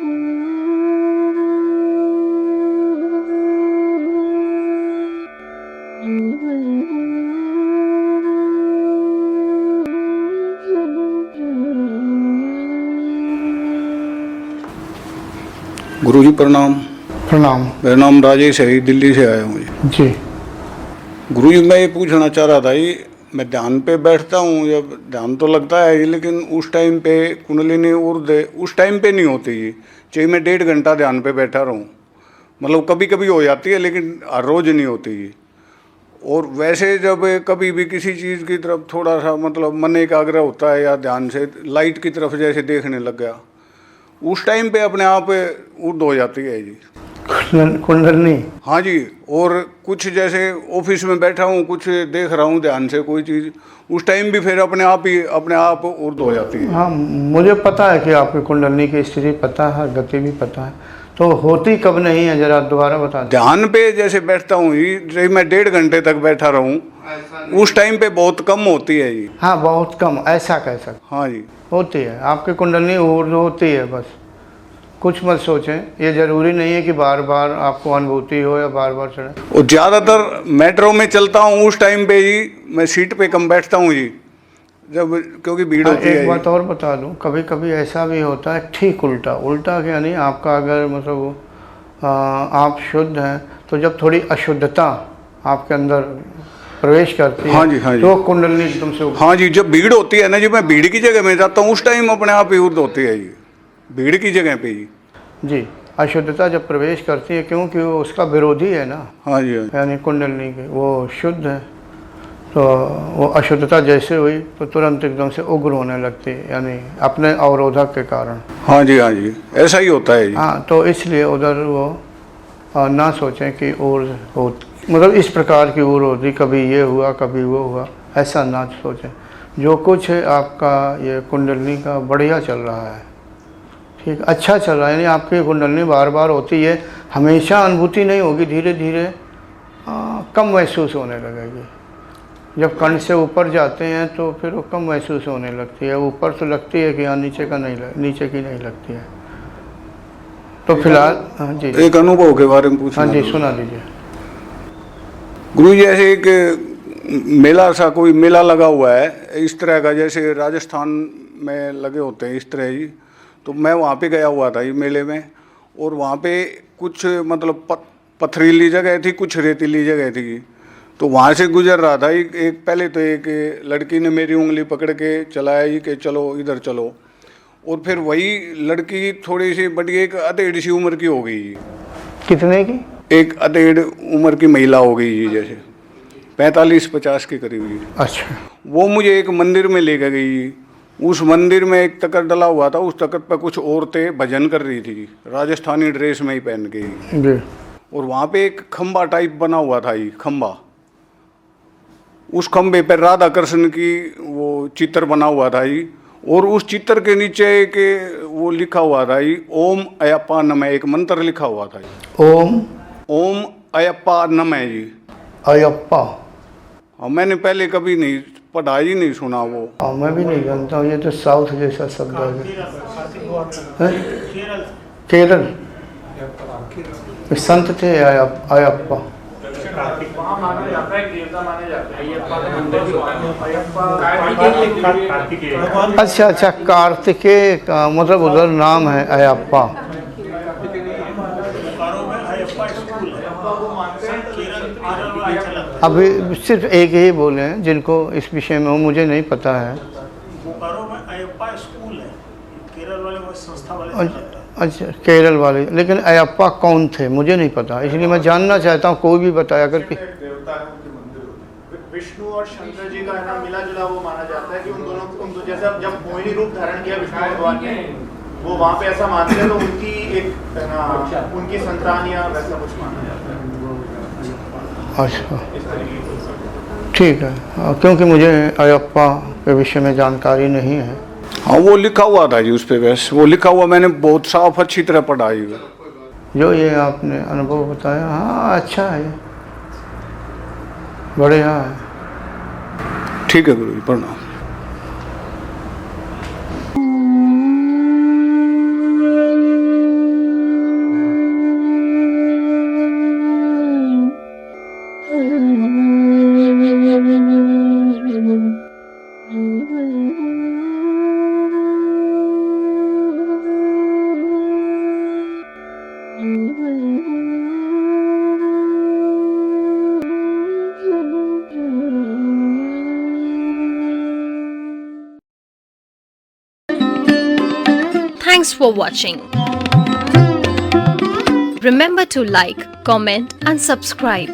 गुरुजी प्रणाम। प्रणाम। मेरा नाम राजेश है, दिल्ली से आया हूँ जी। गुरुजी, मैं ये पूछना चाह रहा था, ये मैं ध्यान पे बैठता हूँ, जब ध्यान तो लगता है लेकिन उस टाइम पे कुंडलिनी ऊर्ध्व उस टाइम पे नहीं होती है। चाहे मैं 1.5 घंटा ध्यान पे बैठा रहूँ, मतलब कभी कभी हो जाती है लेकिन हर रोज नहीं होती है। और वैसे जब कभी भी किसी चीज़ की तरफ थोड़ा सा मतलब मन एकाग्र होता है या ध्यान से लाइट की तरफ जैसे देखने लग गया, उस टाइम पे अपने आप ऊर्ध्व हो जाती है जी। कुंडलनी। हाँ जी। और कुछ जैसे ऑफिस में बैठा हूँ, कुछ देख रहा हूँ ध्यान से कोई चीज़, उस टाइम भी फिर अपने आप ऊर्ध्व हो जाती है। हाँ, मुझे पता है कि आपकी कुंडलनी की स्थिति पता है, गति भी पता है, तो होती कब नहीं है जरा दोबारा बता दें। ध्यान पे जैसे बैठता हूँ ही, जैसे मैं 1.5 घंटे तक बैठा रहूँ, उस टाइम पे बहुत कम होती है जी। हाँ, बहुत कम, ऐसा कह सकते। हाँ जी। होती है आपकी कुंडलनी ऊर्ध्व होती है, बस कुछ मत सोचें। ये जरूरी नहीं है कि बार बार आपको अनुभूति हो या बार बार चढ़े। और ज़्यादातर मेट्रो में चलता हूँ उस टाइम पे ही मैं सीट पे कम बैठता हूँ जी, जब क्योंकि भीड़ होती है। एक बात और बता दूं, कभी कभी ऐसा भी होता है ठीक उल्टा। उल्टा क्या नहीं, आपका अगर मतलब आप शुद्ध हैं तो जब थोड़ी अशुद्धता आपके अंदर प्रवेश करती है, हाँ जी, हाँ जी, तो कुंडलनी एकदम से हाँ जी, जब भीड़ होती है ना जी, मैं भीड़ की जगह में जाता हूँ उस टाइम अपने आप ही ऊर्ध्व होती है जी, भीड़ की जगह पे ही। जी, अशुद्धता जब प्रवेश करती है, क्योंकि वो उसका विरोधी है ना। हाँ जी, हाँ जी। यानी कुंडलनी के वो शुद्ध है, तो वो अशुद्धता जैसे हुई तो तुरंत एकदम से उग्र होने लगती है, यानी अपने अवरोधक के कारण। हाँ जी, हाँ जी, ऐसा ही होता है जी। हाँ, तो इसलिए उधर वो ना सोचें कि और हो, मतलब इस प्रकार की और होती, कभी ये हुआ कभी वो हुआ, ऐसा ना सोचें। जो कुछ है आपका ये कुंडलनी का बढ़िया चल रहा है, ठीक, अच्छा चल रहा है। यानी आपकी कुंडलनी बार बार होती है, हमेशा अनुभूति नहीं होगी, धीरे धीरे कम महसूस होने लगेगी। जब कंठ से ऊपर जाते हैं तो फिर वो कम महसूस होने लगती है। ऊपर तो लगती है कि यहाँ नीचे नीचे की नहीं लगती है। तो फिलहाल हाँ जी, एक अनुभव के बारे में पूछना। हाँ जी, सुना दीजिए। गुरु जी, ऐसे एक मेला सा, कोई मेला लगा हुआ है इस तरह का, जैसे राजस्थान में लगे होते हैं इस तरह जी। तो मैं वहाँ पे गया हुआ था ये मेले में, और वहाँ पे कुछ मतलब पथरीली जगह थी, कुछ रेतीली जगह थी। तो वहाँ से गुजर रहा था, एक पहले तो एक लड़की ने मेरी उंगली पकड़ के चलाया ही कि चलो इधर चलो, और फिर वही लड़की थोड़ी सी बड़ी, एक अधेड़ सी उम्र की हो गई। कितने की? एक अधेड़ उम्र की महिला हो गई जी, जैसे 45-50 के करीब ही। अच्छा। वो मुझे एक मंदिर में लेकर गई। उस मंदिर में एक तखत डला हुआ था, उस तखत पर कुछ औरतें भजन कर रही थी, राजस्थानी ड्रेस में ही पहन के जी। और वहाँ पे एक खम्बा टाइप बना हुआ था, ये खम्बा, उस खम्बे पर राधा कृष्ण की वो चित्र बना हुआ था जी। और उस चित्र के नीचे एक वो लिखा हुआ था जी, ओम अयप्पा नमः, एक मंत्र लिखा हुआ था जी। ओम अयप्पा नमः जी। अयप्पा? हाँ, मैंने पहले कभी नहीं पढ़ा ही नहीं सुना वो। हाँ, मैं भी नहीं जानता हूँ, ये तो साउथ जैसा शब्द है। केरल संत थे अयप्पा। अच्छा अच्छा, कार्तिकेय का मतलब उधर नाम है अयप्पा। अभी सिर्फ एक ही बोले हैं जिनको इस विषय में, वो मुझे नहीं पता है। अच्छा, केरल वाले, लेकिन अयप्पा कौन थे मुझे नहीं पता, इसलिए मैं जानना चाहता हूँ, कोई भी बताया करके। विष्णु और शंकर जी का नाम मिला जुला वो माना जाता है कि उन दोनों जैसा जब मोहिनी रूप धारण किया विष्णु भगवान ने, वो वहाँ पे ऐसा मानते हैं, तो उनकी एक उनकी संतान या वैसा कुछ माना जाता है। अच्छा, ठीक है, क्योंकि मुझे अयप्पा के विषय में जानकारी नहीं है। हाँ, वो लिखा हुआ था जी उस पे, बस वो लिखा हुआ मैंने बहुत साफ अच्छी तरह पढ़ा ही। जो ये आपने अनुभव बताया, हाँ अच्छा है, बढ़िया है। ठीक है गुरु जी, प्रणाम। Thanks for watching. Remember to like, comment and subscribe.